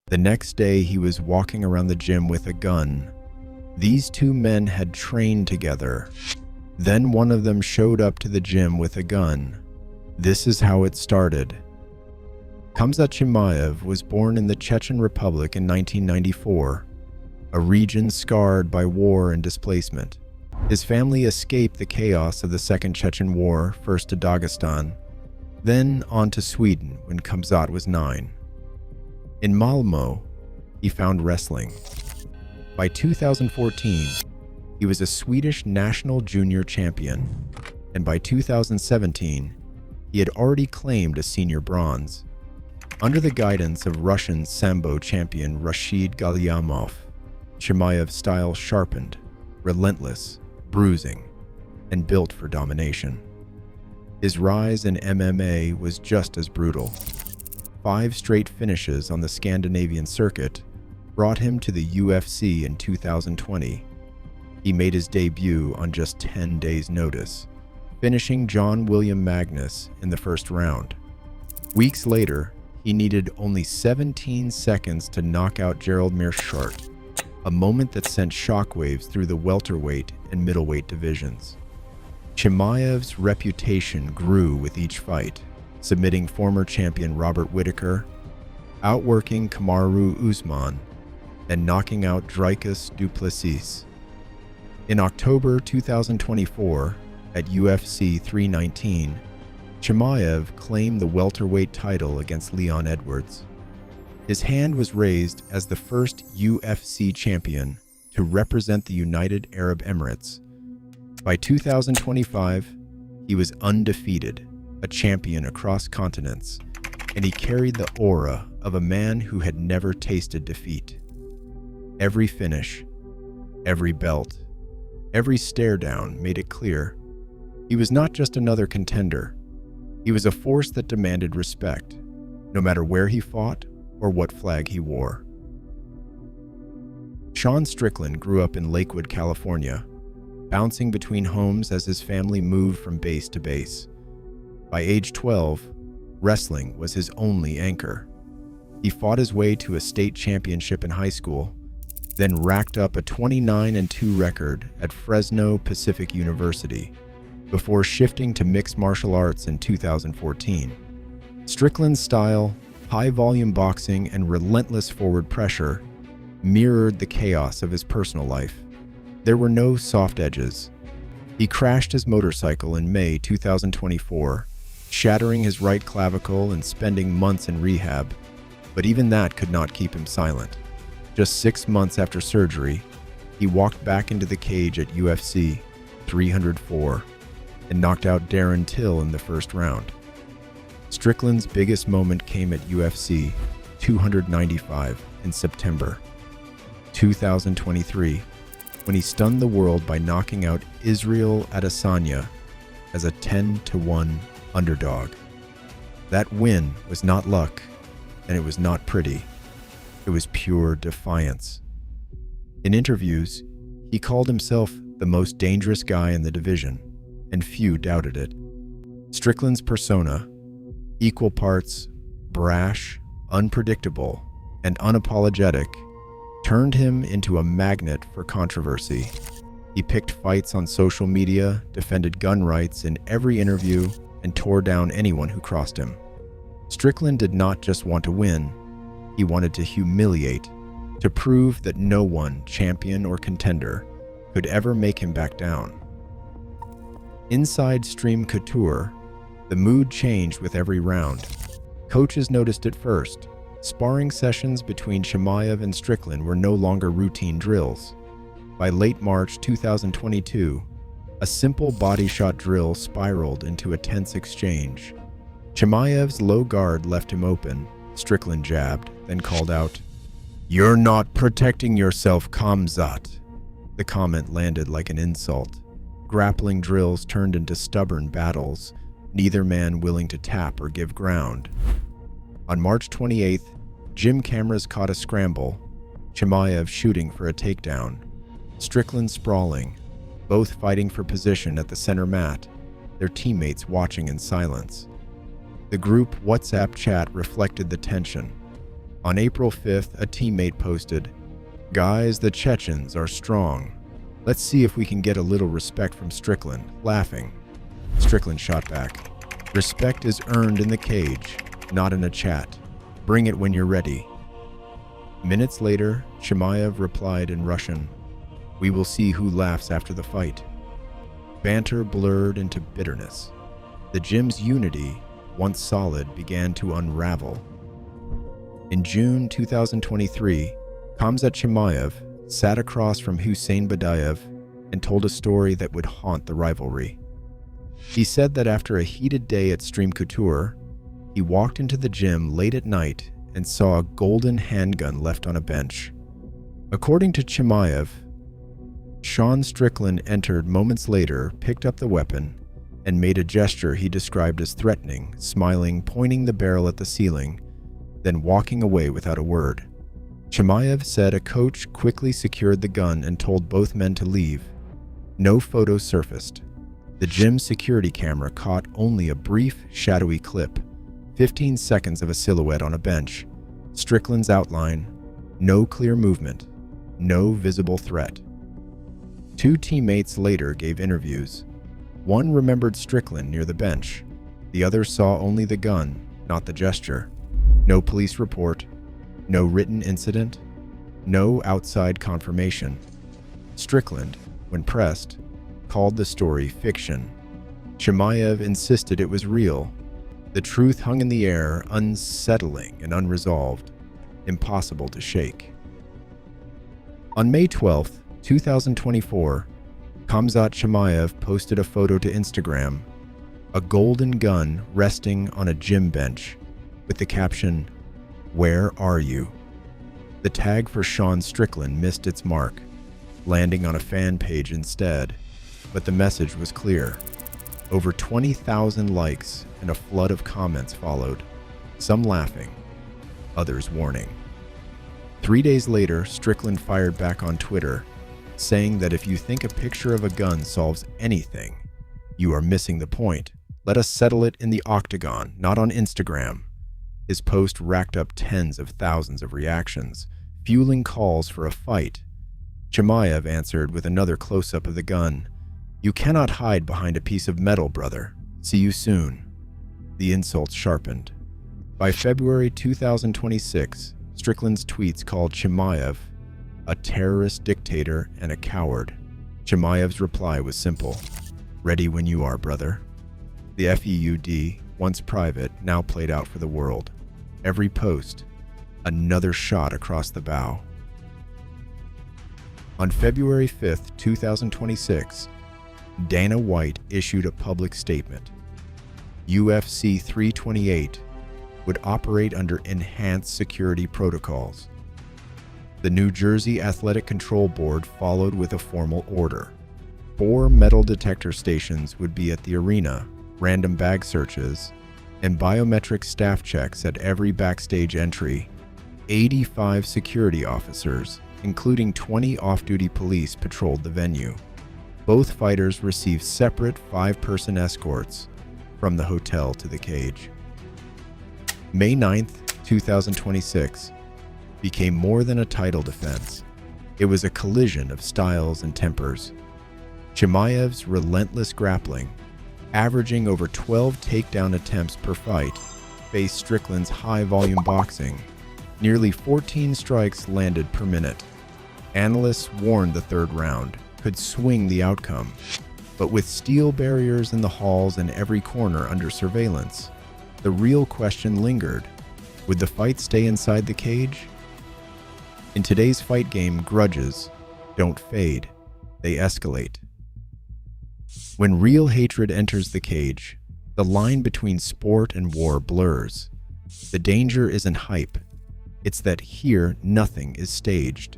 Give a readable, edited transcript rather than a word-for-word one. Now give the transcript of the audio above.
The next day, he was walking around the gym with a gun. These two men had trained together. Then one of them showed up to the gym with a gun. This is how it started. Khamzat Chimaev was born in the Chechen Republic in 1994, a region scarred by war and displacement. His family escaped the chaos of the Second Chechen War, first to Dagestan, then on to Sweden when Khamzat was 9. In Malmö, he found wrestling. By 2014, he was a Swedish national junior champion, and by 2017, he had already claimed a senior bronze. Under the guidance of Russian Sambo champion Rashid Galyamov, Chimaev's style sharpened, relentless, bruising, and built for domination. His rise in MMA was just as brutal. 5 straight finishes on the Scandinavian circuit brought him to the UFC in 2020. He made his debut on just 10 days' notice, finishing John William Magnus in the first round. Weeks later, he needed only 17 seconds to knock out Gerald Meerschaert, a moment that sent shockwaves through the welterweight and middleweight divisions. Chimaev's reputation grew with each fight, submitting former champion Robert Whittaker, outworking Kamaru Usman, and knocking out Dricus du Plessis. In October 2024, at UFC 319, Chimaev claimed the welterweight title against Leon Edwards. His hand was raised as the first UFC champion to represent the United Arab Emirates. By 2025, he was undefeated, a champion across continents, and he carried the aura of a man who had never tasted defeat. Every finish, every belt, every stare down made it clear he was not just another contender. He was a force that demanded respect, no matter where he fought or what flag he wore. Sean Strickland grew up in Lakewood, California, bouncing between homes as his family moved from base to base. By age 12, wrestling was his only anchor. He fought his way to a state championship in high school, then racked up a 29-2 record at Fresno Pacific University, before shifting to mixed martial arts in 2014. Strickland's style, high-volume boxing, and relentless forward pressure mirrored the chaos of his personal life. There were no soft edges. He crashed his motorcycle in May 2024, shattering his right clavicle and spending months in rehab, but even that could not keep him silent. Just 6 months after surgery, he walked back into the cage at UFC 304 and knocked out Darren Till in the first round. Strickland's biggest moment came at UFC 295 in September 2023, when he stunned the world by knocking out Israel Adesanya as a 10-1 underdog. That win was not luck, and it was not pretty. It was pure defiance. In interviews, he called himself the most dangerous guy in the division, and few doubted it. Strickland's persona, equal parts brash, unpredictable, and unapologetic, turned him into a magnet for controversy. He picked fights on social media, defended gun rights in every interview, and tore down anyone who crossed him. Strickland did not just want to win, he wanted to humiliate, to prove that no one, champion or contender, could ever make him back down. Inside Stream Couture, the mood changed with every round. Coaches noticed it first. Sparring sessions between Chimaev and Strickland were no longer routine drills. By late March 2022, a simple body shot drill spiraled into a tense exchange. Chimaev's low guard left him open. Strickland jabbed, then called out, "You're not protecting yourself, Khamzat." The comment landed like an insult. Grappling drills turned into stubborn battles, neither man willing to tap or give ground. On March 28th, gym cameras caught a scramble, Chimaev shooting for a takedown, Strickland sprawling, both fighting for position at the center mat, their teammates watching in silence. The group WhatsApp chat reflected the tension. On April 5th, a teammate posted, "Guys, the Chechens are strong. Let's see if we can get a little respect from Strickland," laughing. Strickland shot back, "Respect is earned in the cage, not in a chat. Bring it when you're ready." Minutes later, Chimaev replied in Russian, "We will see who laughs after the fight." Banter blurred into bitterness. The gym's unity, once solid, began to unravel. In June 2023, Khamzat Chimaev sat across from Hussein Badaev and told a story that would haunt the rivalry. He said that after a heated day at Stream Couture, he walked into the gym late at night and saw a golden handgun left on a bench. According to Chimaev, Sean Strickland entered moments later, picked up the weapon, and made a gesture he described as threatening, smiling, pointing the barrel at the ceiling, then walking away without a word. Chimaev said a coach quickly secured the gun and told both men to leave. No photos surfaced. The gym's security camera caught only a brief, shadowy clip, 15 seconds of a silhouette on a bench, Strickland's outline, no clear movement, no visible threat. Two teammates later gave interviews. One remembered Strickland near the bench. The other saw only the gun, not the gesture. No police report, no written incident, no outside confirmation. Strickland, when pressed, called the story fiction. Chimaev insisted it was real. The truth hung in the air, unsettling and unresolved, impossible to shake. On May 12, 2024, Khamzat Chimaev posted a photo to Instagram, a golden gun resting on a gym bench, with the caption, "Where are you?" The tag for Sean Strickland missed its mark, landing on a fan page instead, but the message was clear. Over 20,000 likes and a flood of comments followed, some laughing, others warning. 3 days later, Strickland fired back on Twitter, saying that if you think a picture of a gun solves anything, you are missing the point. Let us settle it in the octagon, not on Instagram. His post racked up tens of thousands of reactions, fueling calls for a fight. Chimaev answered with another close-up of the gun. "You cannot hide behind a piece of metal, brother. See you soon." The insults sharpened. By February 2026, Strickland's tweets called Chimaev a terrorist dictator and a coward. Chimaev's reply was simple: "Ready when you are, brother." The FEUD, once private, now played out for the world. Every post, another shot across the bow. On February 5, 2026, Dana White issued a public statement. UFC 328 would operate under enhanced security protocols. The New Jersey Athletic Control Board followed with a formal order. 4 metal detector stations would be at the arena, random bag searches, and biometric staff checks at every backstage entry. 85 security officers, including 20 off-duty police, patrolled the venue. Both fighters received separate 5-person escorts from the hotel to the cage. May 9, 2026, became more than a title defense. It was a collision of styles and tempers. Chimaev's relentless grappling, averaging over 12 takedown attempts per fight, faced Strickland's high-volume boxing, nearly 14 strikes landed per minute. Analysts warned the third round could swing the outcome, but with steel barriers in the halls and every corner under surveillance, the real question lingered: would the fight stay inside the cage? In today's fight game, grudges don't fade, they escalate. When real hatred enters the cage, the line between sport and war blurs. The danger isn't hype, it's that here nothing is staged.